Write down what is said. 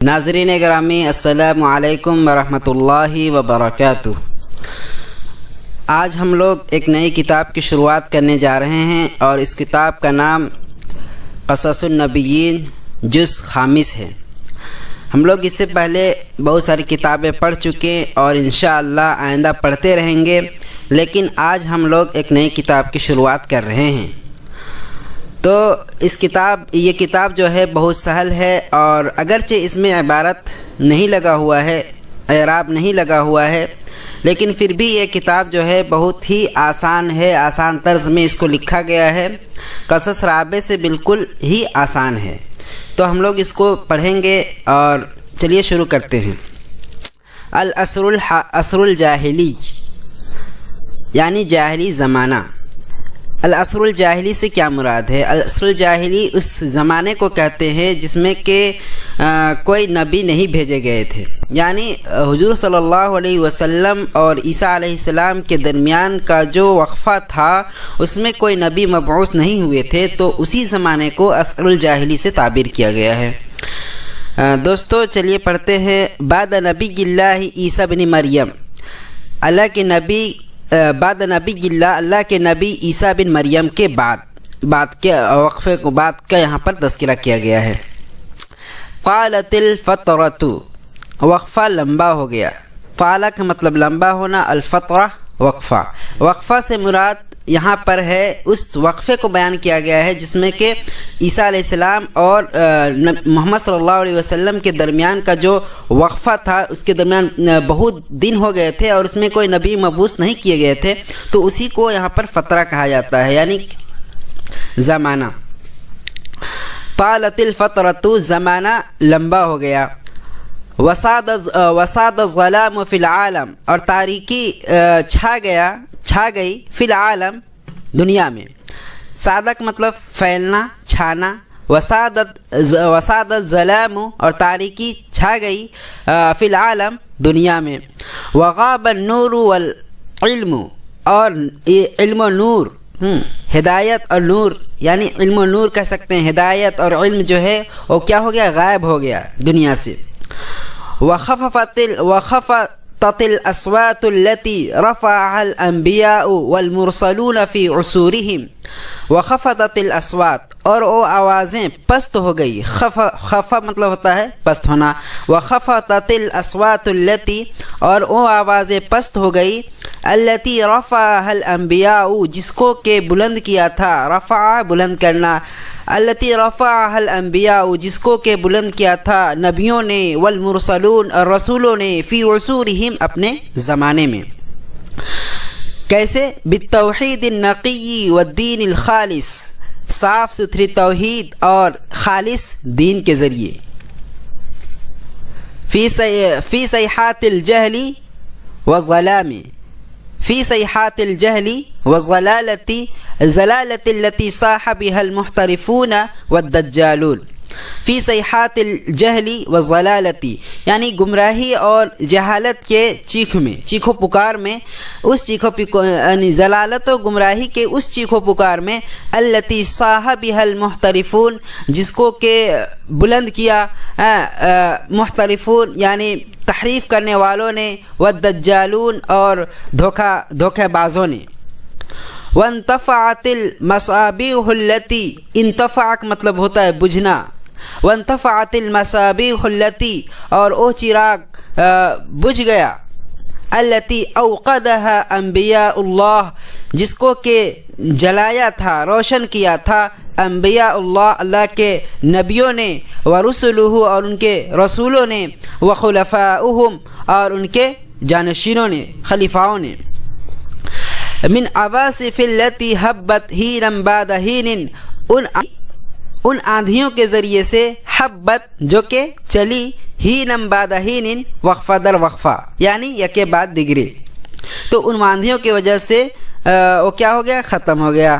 ناظرین گرامی، السلام علیکم ورحمۃ اللہ وبرکاتہ۔ آج ہم لوگ ایک نئی کتاب کی شروعات کرنے جا رہے ہیں اور اس کتاب کا نام قصص النبیین جز خامس ہے۔ ہم لوگ اس سے پہلے بہت ساری کتابیں پڑھ چکے اور انشاءاللہ آئندہ پڑھتے رہیں گے، لیکن آج ہم لوگ ایک نئی کتاب کی شروعات کر رہے ہیں۔ تو یہ کتاب جو ہے بہت سہل ہے، اور اگرچہ اس میں عبارت نہیں لگا ہوا ہے، اعراب نہیں لگا ہوا ہے، لیکن پھر بھی یہ کتاب جو ہے بہت ہی آسان ہے، آسان طرز میں اس کو لکھا گیا ہے، قصص رابع سے بالکل ہی آسان ہے۔ تو ہم لوگ اس کو پڑھیں گے اور چلیے شروع کرتے ہیں۔ العصر الجاہلی یعنی جاہلی زمانہ۔ العصر الجاہلی سے کیا مراد ہے؟ العصر الجاہلی اس زمانے کو کہتے ہیں جس میں کہ کوئی نبی نہیں بھیجے گئے تھے، یعنی حضور صلی اللہ علیہ وسلم اور عیسیٰ علیہ السلام کے درمیان کا جو وقفہ تھا اس میں کوئی نبی مبعوث نہیں ہوئے تھے، تو اسی زمانے کو عصر الجاہلی سے تعبیر کیا گیا ہے۔ دوستو چلیے پڑھتے ہیں۔ بعد نبی اللہ عیسیٰ بن مریم، اللہ کے نبی بعد نبی اللہ کے نبی عیسیٰ بن مریم کے بعد کے وقفے کو بعد کا یہاں پر تذکرہ کیا گیا ہے۔ قالت الفترۃ، وقفہ لمبا ہو گیا۔ قال کا مطلب لمبا ہونا، الفترہ وقفہ۔ وقفہ سے مراد یہاں پر ہے اس وقفے کو بیان کیا گیا ہے جس میں کہ عیسیٰ علیہ السلام اور محمد صلی اللہ علیہ وسلم کے درمیان کا جو وقفہ تھا، اس کے درمیان بہت دن ہو گئے تھے اور اس میں کوئی نبی مبعوث نہیں کیے گئے تھے، تو اسی کو یہاں پر فترہ کہا جاتا ہے، یعنی زمانہ۔ طالت الفترۃ، زمانہ لمبا ہو گیا۔ وساد الظلام فی العالم، اور تاریکی چھا گئی فی العالم، دنیا میں۔ سادک مطلب پھیلنا، چھانا۔ وساد الظلام، اور تاریکی چھا گئی فی العالم، دنیا میں۔ وغاب النور والعلم، اور علم و نور، ہدایت اور نور، یعنی علم و نور کہہ سکتے ہیں، ہدایت اور علم جو ہے وہ کیا ہو گیا؟ غائب ہو گیا دنیا سے۔ وخفت الأصوات التي رفعها الأنبياء والمرسلون في عصورهم۔ وخفت الأصوات، اور وہ آوازیں پست ہو گئی۔ خفا مطلب ہوتا ہے پست ہونا۔ وخفت الأصوات التي، اور وہ آوازیں پست ہو گئی، التي رفعها الأنبياء، جس کو کہ بلند کیا تھا، رفع بلند کرنا، التي رفعها الأنبياء، جس کو کہ بلند کیا تھا نبیوں نے، والمرسلون، اور رسولوں نے، فی عصورہم، اپنے زمانے میں۔ کیسے؟ بالتوحید النقی والدین الخالص، صاف ستھری توحید اور خالص دین کے ذریعے۔ فی صیحات الجہل والظلام، فی صیحات الجہل والضلالۃ، الضلالۃ التي صاح بها المحترفون والدجالون۔ فی صیحات الجہل والضلالۃ، یعنی گمراہی اور جہالت کے چیخو پکار میں، اس یعنی ضلالت و گمراہی کے اس چیخو پکار میں، التي صاح بها المحترفون، جس کو کہ بلند کیا محترفون یعنی تحریف کرنے والوں نے، والدجالون، اور دھوکہ بازوں نے۔ وانتفعت المصابیح التي، انتفع مطلب ہوتا ہے بجھنا۔ وانتفعت المصابیح التي، اور وہ چراغ بجھ گیا، التي اوقدها انبیاء اللہ، جس کو کہ جلایا تھا، روشن کیا تھا انبیاء اللہ، اللہ کے نبیوں نے، ورسلہ، اور ان کے رسولوں نے، وخلفاؤہم، اور ان کے جانشینوں نے، خلیفاؤں نے۔ من عواصف التي حبت حینا بعد حین، ان آندھیوں کے ذریعے سے، حبت جو کہ چلی، حینا بعد حین، وقفہ در وقفہ، یعنی یکے بعد دیگرے، تو ان آندھیوں کی وجہ سے وہ کیا ہو گیا؟ ختم ہو گیا۔